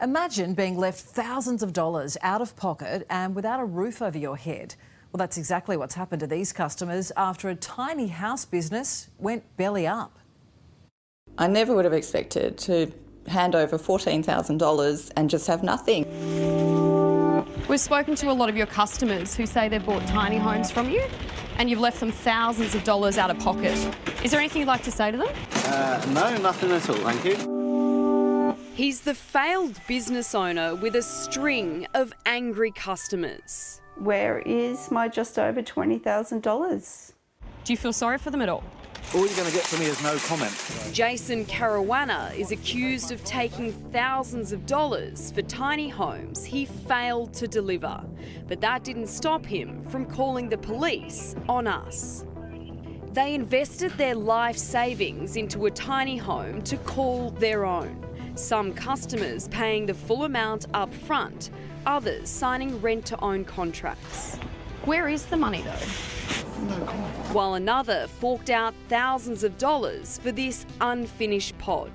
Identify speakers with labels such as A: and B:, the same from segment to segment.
A: Imagine being left thousands of dollars out of pocket and without a roof over your head. Well, that's exactly what's happened to these customers after a tiny house business went belly up.
B: I never would have expected to hand over $14,000 and just have nothing.
C: We've spoken to a lot of your customers who say they've bought tiny homes from you and you've left them thousands of dollars out of pocket. Is there anything you'd like to say to them?
D: No, nothing at all, thank you.
C: He's the failed business owner with a string of angry customers.
E: Where is my just over $20,000?
C: Do you feel sorry for them at all?
D: All you're going to get from me is no comment.
C: Jason Caruana is accused of taking thousands of dollars for tiny homes he failed to deliver. But that didn't stop him from calling the police on us. They invested their life savings into a tiny home to call their own. Some customers paying the full amount up front, others signing rent-to-own contracts. Where is the money though? While another forked out thousands of dollars for this unfinished pod.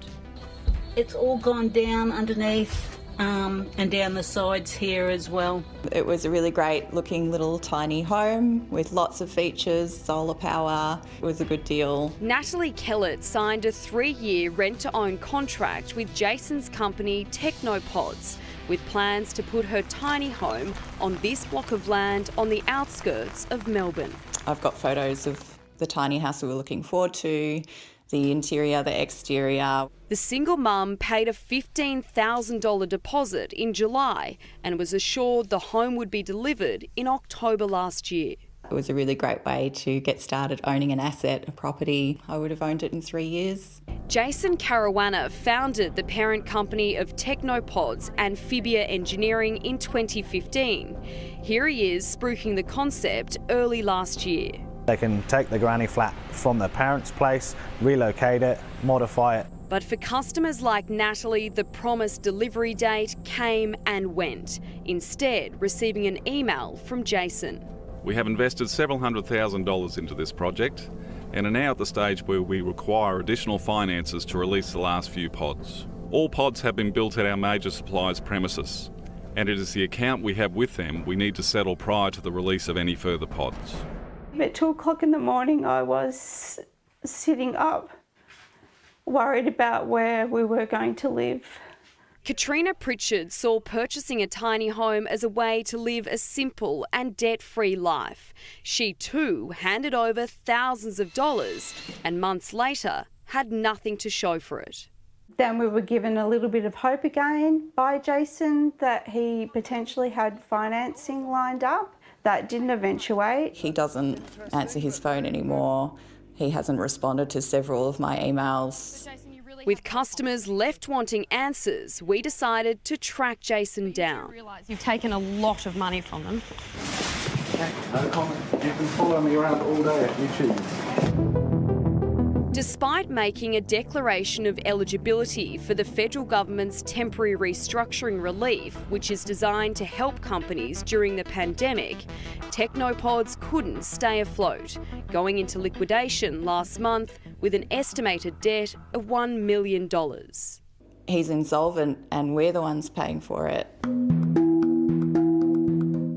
F: It's all gone down underneath and down the sides here as well.
B: It was a really great looking little tiny home with lots of features, solar power. It was a good deal.
C: Natalie Kellett signed a 3-year rent-to-own contract with Jason's company Technopods, with plans to put her tiny home on this block of land on the outskirts of Melbourne.
B: I've got photos of the tiny house we were looking forward to, the interior, the exterior.
C: The single mum paid a $15,000 deposit in July and was assured the home would be delivered in October last year.
B: It was a really great way to get started owning an asset, a property. I would have owned it in 3 years.
C: Jason Caruana founded the parent company of Technopods Amphibia Engineering in 2015. Here he is spruiking the concept early last year.
G: They can take the granny flat from their parents' place, relocate it, modify it.
C: But for customers like Natalie, the promised delivery date came and went, instead receiving an email from Jason.
H: We have invested several $100,000 into this project and are now at the stage where we require additional finances to release the last few pods. All pods have been built at our major supplier's premises, and it is the account we have with them we need to settle prior to the release of any further pods.
E: At 2 o'clock in the morning, I was sitting up, worried about where we were going to live.
C: Katrina Pritchard saw purchasing a tiny home as a way to live a simple and debt-free life. She too handed over thousands of dollars and months later had nothing to show for it.
E: Then we were given a little bit of hope again by Jason that he potentially had financing lined up. That didn't eventuate.
B: He doesn't answer his phone anymore. He hasn't responded to several of my emails.
C: With customers left wanting answers, we decided to track Jason down. You've taken a lot of money from them.
D: Okay, no comment. You can follow me around all day if you choose.
C: Despite making a declaration of eligibility for the federal government's temporary restructuring relief, which is designed to help companies during the pandemic, Technopods couldn't stay afloat, going into liquidation last month with an estimated debt of $1 million.
B: He's insolvent and we're the ones paying for it.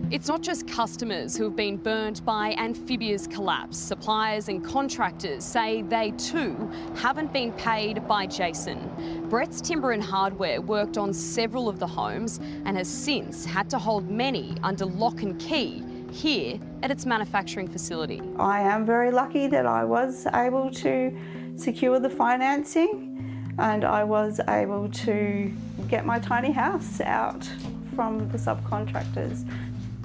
C: It's not just customers who have been burnt by Amphibia's collapse. Suppliers and contractors say they too haven't been paid by Jason. Brett's Timber and Hardware worked on several of the homes and has since had to hold many under lock and key here at its manufacturing facility.
E: I am very lucky that I was able to secure the financing and I was able to get my tiny house out from the subcontractors.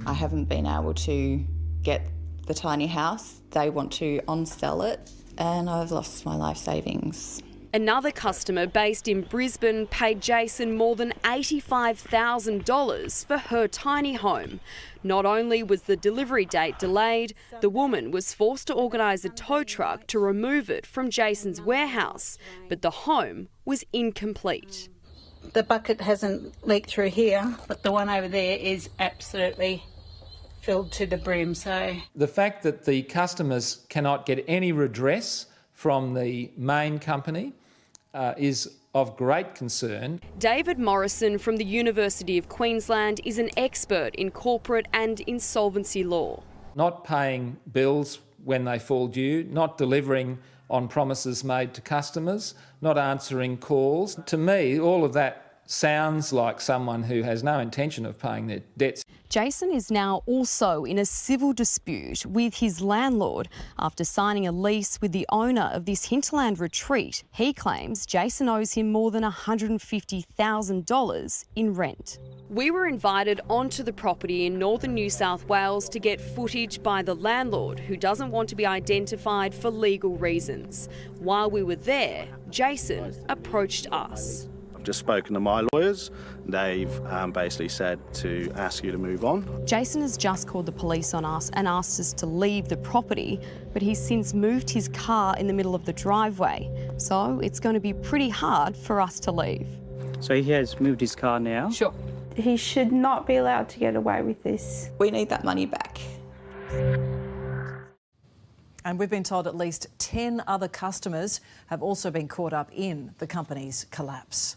B: I haven't been able to get the tiny house. They want to on-sell it and I've lost my life savings.
C: Another customer based in Brisbane paid Jason more than $85,000 for her tiny home. Not only was the delivery date delayed, the woman was forced to organise a tow truck to remove it from Jason's warehouse, but the home was incomplete.
F: The bucket hasn't leaked through here, but the one over there is absolutely filled to the brim. So
I: the fact that the customers cannot get any redress from the main company is of great concern.
C: David Morrison from the University of Queensland is an expert in corporate and insolvency law.
I: Not paying bills when they fall due, not delivering on promises made to customers, not answering calls. To me, all of that sounds like someone who has no intention of paying their debts.
C: Jason is now also in a civil dispute with his landlord after signing a lease with the owner of this hinterland retreat. He claims Jason owes him more than $150,000 in rent. We were invited onto the property in northern New South Wales to get footage by the landlord, who doesn't want to be identified for legal reasons. While we were there, Jason approached us.
J: I've just spoken to my lawyers. They've basically said to ask you to move on.
C: Jason has just called the police on us and asked us to leave the property, but he's since moved his car in the middle of the driveway. So it's going to be pretty hard for us to leave.
K: So he has moved his car now?
C: Sure.
E: He should not be allowed to get away with this.
B: We need that money back.
A: And we've been told at least 10 other customers have also been caught up in the company's collapse.